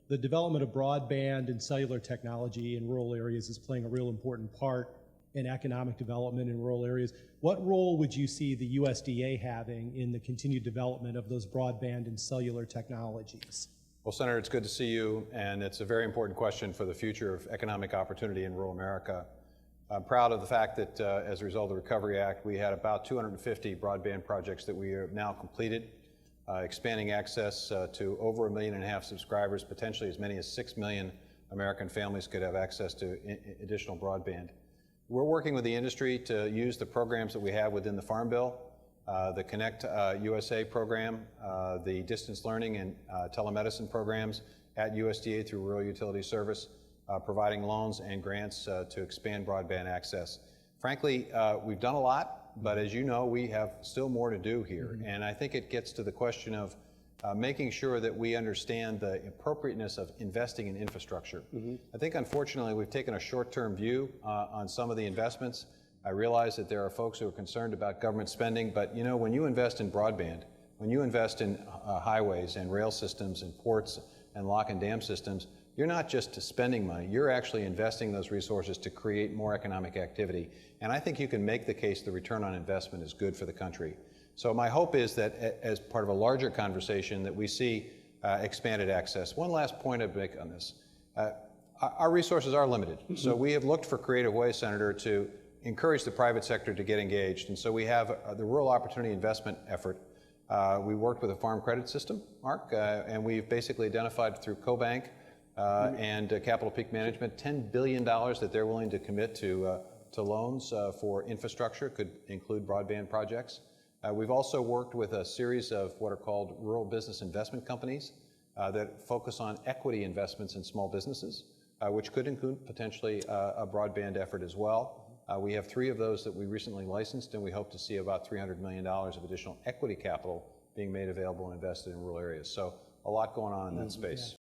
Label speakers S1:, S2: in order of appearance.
S1: the development of broadband and cellular technology in rural areas is playing a real important part in economic development in rural areas. What role would you see the USDA having in the continued development of those broadband and cellular technologies?
S2: Well, Senator, it's good to see you, and it's a very important question for the future of economic opportunity in rural America. I'm proud of the fact that as a result of the Recovery Act, we had about 250 broadband projects that we have now completed, expanding access to over 1.5 million subscribers, potentially as many as 6 million American families could have access to additional broadband. We're working with the industry to use the programs that we have within the Farm Bill, the Connect USA program, the distance learning and telemedicine programs at USDA through Rural Utility Service, providing loans and grants to expand broadband access. Frankly, we've done a lot, but as you know, we have still more to do here. And I think it gets to the question of making sure that we understand the appropriateness of investing in infrastructure. I think, unfortunately, we've taken a short-term view on some of the investments. I realize that there are folks who are concerned about government spending, but you know, when you invest in broadband, when you invest in highways and rail systems and ports and lock and dam systems, you're not just spending money, you're actually investing those resources to create more economic activity. And I think you can make the case the return on investment is good for the country. So my hope is that as part of a larger conversation that we see expanded access. One last point I'd make on this. Our resources are limited. So we have looked for creative ways, Senator, to encourage the private sector to get engaged. And so we have the Rural Opportunity Investment effort. We worked with a farm credit system, Mark, and we've basically identified through CoBank and Capital Peak Management $10 billion that they're willing to commit to loans for infrastructure, could include broadband projects. We've also worked with a series of what are called rural business investment companies that focus on equity investments in small businesses, which could include potentially a broadband effort as well. We have 3 of those that we recently licensed, and we hope to see about $300 million of additional equity capital being made available and invested in rural areas. So a lot going on in that space.